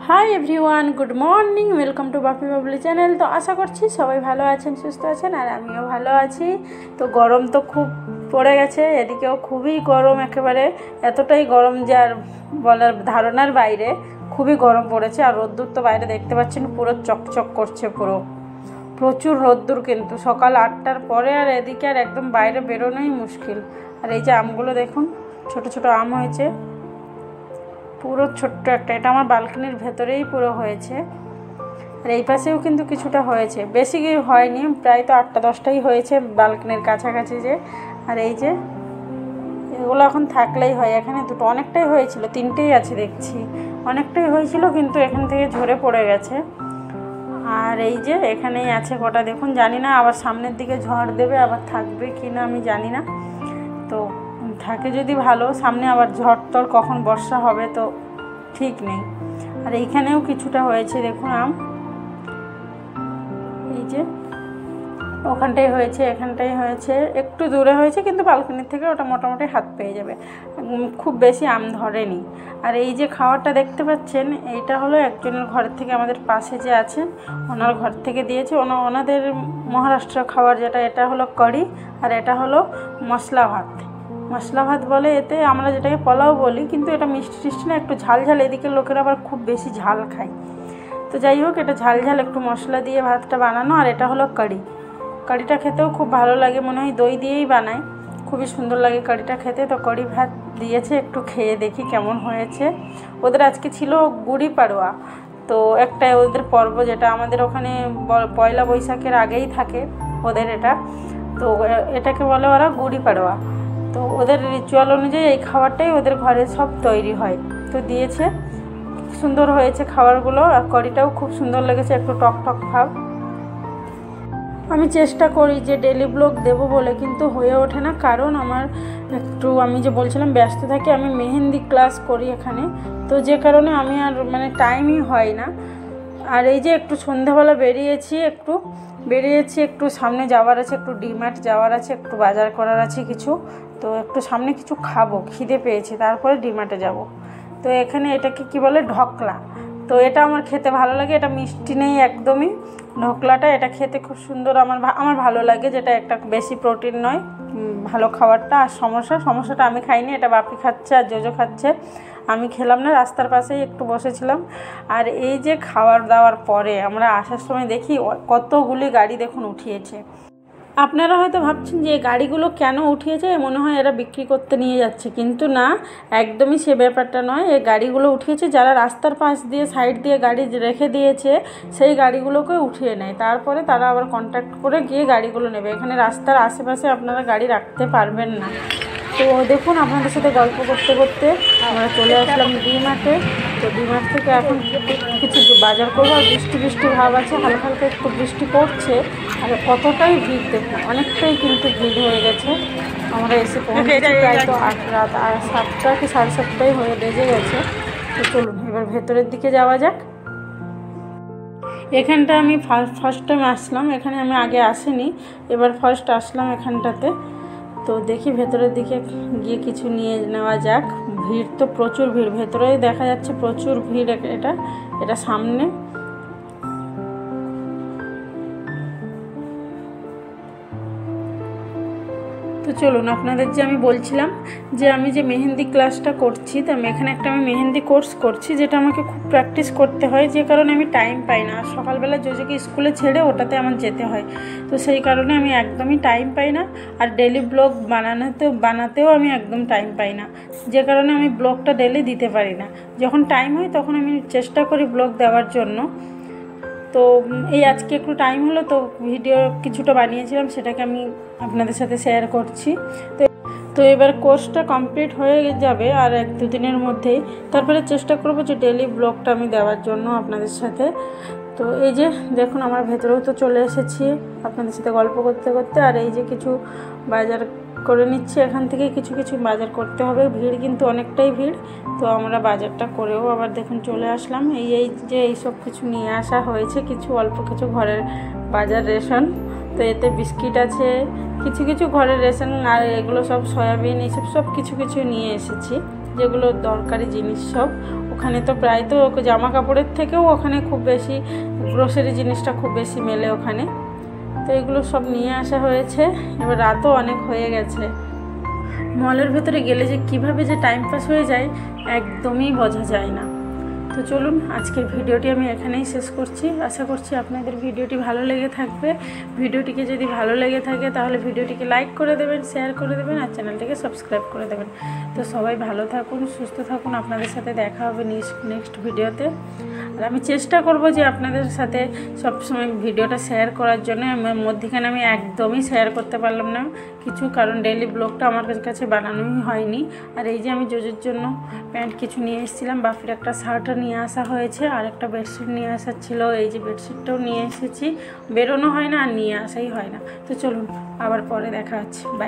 High everyone good morning welcome to Bapi Babli channel. तो आशा करছি সবাই ভালো আছেন সুস্থ আছেন আর আমিও ভালো আছি। তো গরম তো খুব পড়ে গেছে, এদিকেও খুবই গরম, একেবারে এতটাই গরম যে আর বলার ধারণার বাইরে। খুবই গরম পড়েছে আর রোদ্দুর তো বাইরে দেখতে পাচ্ছেন পুরো চকচক করছে, পুরো প্রচুর রোদ্দুর, কিন্তু সকাল 8টার পরে আর এদিকে আর একদম বাইরে বেরোনোই মুশকিল। আর এই যে আমগুলো দেখুন, ছোট ছোট আম হয়েছে, পুরো ছোট্ট একটা, এটা আমার বালকনির ভেতরেই পুরো হয়েছে। আর এই পাশেও কিন্তু কিছুটা হয়েছে, বেশি কি হয়নি, প্রায় তো 8টা-10টাই হয়েছে বালকনির কাছাকাছি যে। আর এই যে এগুলো এখন থাকলেই হয়, এখানে দুটো অনেকটাই হয়েছিল, 3টেই আছে দেখছি, অনেকটাই হয়েছিল কিন্তু এখান থেকে ঝরে পড়ে গেছে। আর এই যে এখানেই আছে কটা, দেখুন, জানি না আবার সামনের দিকে ঝড় দেবে আবার থাকবে কি না আমি জানি না। তো থাকে যদি ভালো, সামনে আবার ঝড় টড় কখন বর্ষা হবে তো ঠিক নেই। আর এইখানেও কিছুটা হয়েছে দেখুন আম, এই যে ওখানটাই হয়েছে, এখানটাই হয়েছে, একটু দূরে হয়েছে কিন্তু বালকনির থেকে ওটা মোটামুটি হাত পেয়ে যাবে, খুব বেশি আম ধরেনি। আর এই যে খাবারটা দেখতে পাচ্ছেন, এইটা হলো একজনের ঘরের থেকে, আমাদের পাশে যে আছেন ওনার ঘর থেকে দিয়েছে, ওনাদের মহারাষ্ট্র খাবার যেটা, এটা হলো কারি আর এটা হলো মশলা ভাত। মশলা ভাত বলে এতে, আমরা যেটাকে পোলাও বলি, কিন্তু এটা মিষ্টি টিষ্টি না, একটু ঝাল ঝাল, এদিকে লোকেরা আবার খুব বেশি ঝাল খায়। তো যাই হোক, এটা ঝাল ঝাল একটু মশলা দিয়ে ভাতটা বানানো। আর এটা হলো কারি, কারিটা খেতেও খুব ভালো লাগে, মনে হয় দই দিয়েই বানায়, খুবই সুন্দর লাগে কারিটা খেতে। তো কারি ভাত দিয়েছে, একটু খেয়ে দেখি কেমন হয়েছে। ওদের আজকে ছিল গুড়ি পাড়োয়া, তো একটা ওদের পর্ব যেটা আমাদের ওখানে পয়লা বৈশাখের আগেই থাকে ওদের এটা, তো এটাকে বলে ওরা গুড়ি পাড়োয়া। তো ওদের রিচুয়াল অনুযায়ী এই খাবারটাই ওদের ঘরে সব তৈরি হয়। তো দিয়েছে, সুন্দর হয়েছে খাবারগুলো, আর কারিটাও খুব সুন্দর লেগেছে, একটু টক টক ভাব। আমি চেষ্টা করি যে ডেলি ব্লগ দেবো বলে, কিন্তু হয়ে ওঠে না, কারণ আমার একটু, আমি যে বলছিলাম ব্যস্ত থাকি, আমি মেহেন্দি ক্লাস করি এখানে, তো যে কারণে আমি আর টাইমই হয় না। আর এই যে একটু সন্ধ্যাবেলা বেরিয়েছি, একটু সামনে যাওয়ার আছে, একটু ডিমার্ট যাওয়ার আছে, একটু বাজার করার আছে কিছু, তো একটু সামনে কিছু খাবো, খিদে পেয়েছে, তারপরে ডিমার্টে যাব। তো এখানে এটাকে কি বলে, ঢকলা। তো এটা আমার খেতে ভালো লাগে, এটা মিষ্টি নেই একদমই ঢকলাটা, এটা খেতে খুব সুন্দর, আমার ভালো লাগে, যেটা একটা বেশি প্রোটিন নয়, ভালো খাবারটা। আর সমস্যাটা আমি খাইনি, এটা বাপি খাচ্ছে আর জোজো খাচ্ছে, আমি খেলাম না, রাস্তার পাশেই একটু বসেছিলাম। আর এই যে খাবার দাওয়ার পরে আমরা আসার সময় দেখি কতগুলি গাড়ি দেখুন উঠিয়েছে। আপনারা হয়তো ভাবছেন যে এই গাড়িগুলো কেন উঠিয়েছে, মনে হয় এরা বিক্রি করতে নিয়ে যাচ্ছে, কিন্তু না, একদমই সে ব্যাপারটা নয়। এই গাড়িগুলো উঠিয়েছে যারা রাস্তার পাশ দিয়ে সাইড দিয়ে গাড়ি রেখে দিয়েছে, সেই গাড়িগুলোকে উঠিয়ে নেয়, তারপরে তারা আবার কন্ট্যাক্ট করে গিয়ে গাড়িগুলো নেবে। এখানে রাস্তার আশেপাশে আপনারা গাড়ি রাখতে পারবেন না। তো দেখুন, আপনাদের সাথে গল্প করতে করতে আমরা চলে আসলাম ডিমার্টে। তো ডিমার্ট থেকে এখন কিছু বাজার করবো, আর বৃষ্টি ভাব আছে, হালকা হালকা একটু বৃষ্টি পড়ছে। আর কতটাই ভিড় দেখুন, অনেকটাই কিন্তু ভিড় হয়ে গেছে। আমরা এসে পৌঁছেছি প্রায় তো রাত 7টা কি 7:30 হয়ে বেজে গেছে। তো চলুন এবার ভেতরের দিকে যাওয়া যাক। এখানটা আমি ফার্স্ট টাইম আসলাম, এখানে আমি আগে আসিনি, এবার ফার্স্ট আসলাম এখানটাতে। তো দেখি ভেতরের দিকে গিয়ে কিছু নিয়ে নেওয়া যাক। ভিড় তো প্রচুর ভিড়, ভেতরেই দেখা যাচ্ছে প্রচুর ভিড়। এটা সামনে। তো চলুন, আপনাদের যে আমি বলছিলাম যে আমি যে মেহেন্দি ক্লাসটা করছি, তো আমি এখানে আমি মেহেন্দি কোর্স করছি, যেটা আমাকে খুব প্র্যাকটিস করতে হয়, যে কারণে আমি টাইম পাই না। আর সকালবেলা জোজোকে স্কুলে ছেড়ে ওটাতে আমার যেতে হয়, তো সেই কারণে আমি একদমই টাইম পাই না। আর ডেলি ব্লগ বানাতেও আমি একদম টাইম পাই না, যে কারণে আমি ব্লগটা ডেলি দিতে পারি না। যখন টাইম হয় তখন আমি চেষ্টা করি ব্লগ দেওয়ার জন্য। তো এই আজকে একটু টাইম হলো, তো ভিডিও কিছুটা বানিয়েছিলাম, সেটাকে আমি আপনাদের সাথে শেয়ার করছি। তো এবার কোর্সটা কমপ্লিট হয়ে যাবে আর 1-2 দিনের মধ্যেই, তারপরে চেষ্টা করব যে ডেলি ব্লগটা আমি দেওয়ার জন্য আপনাদের সাথে। তো এই যে দেখুন, আমার ভেতরেও তো চলে এসেছি আপনাদের সাথে গল্প করতে করতে। আর এই যে কিছু বাজার করে নিচ্ছি, এখান থেকে কিছু বাজার করতে হবে, ভিড় কিন্তু অনেকটাই ভিড়। তো আমরা বাজারটা করেও আবার দেখুন চলে আসলাম। এইসব কিছু নিয়ে আসা হয়েছে, অল্প কিছু ঘরের বাজার, রেশন। তো এতে বিস্কিট আছে, কিছু ঘরের রেশন, আর এগুলো সব সয়াবিন, এইসব কিছু নিয়ে এসেছি, যেগুলো দরকারি জিনিস সব। ওখানে তো প্রায় তো জামা কাপড়ের থেকেও ওখানে খুব বেশি গ্রোসারি জিনিসটা খুব বেশি মেলে ওখানে। তো এগুলো সব নিয়ে আসা হয়েছে। এবার রাতও অনেক হয়ে গেছে। মলের ভেতরে গেলে যে কীভাবে যে টাইম পাস হয়ে যায় একদমই বোঝা যায় না। তো চলুন আজকের ভিডিওটি আমি এখানেই শেষ করছি। আশা করছি আপনাদের ভিডিওটি ভালো লেগে থাকবে। ভিডিওটিকে যদি ভালো লেগে থাকে তাহলে ভিডিওটিকে লাইক করে দেবেন, শেয়ার করে দেবেন আর চ্যানেলটিকে সাবস্ক্রাইব করে দেবেন। তো সবাই ভালো থাকুন, সুস্থ থাকুন। আপনাদের সাথে দেখা হবে নেক্সট ভিডিওতে। আর আমি চেষ্টা করব যে আপনাদের সাথে সবসময় ভিডিওটা শেয়ার করার জন্য। মধ্যখানে আমি একদমই শেয়ার করতে পারলাম না কিছু, কারণ ডেইলি ব্লগটা আমার কাছে বানানোই হয়নি। আর এই যে আমি জোজোর জন্য প্যান্ট কিছু নিয়ে এসেছিলাম, বাফির একটা শার্টও নিয়ে আসা হয়েছে আর একটা বেডশিট নিয়ে আসা ছিল। এই যে বেডশিটটাও নিয়ে এসেছি। বেরোনো হয় না আর নিয়ে আসাই হয় না। তো চলুন আবার পরে দেখা হচ্ছে। বাই।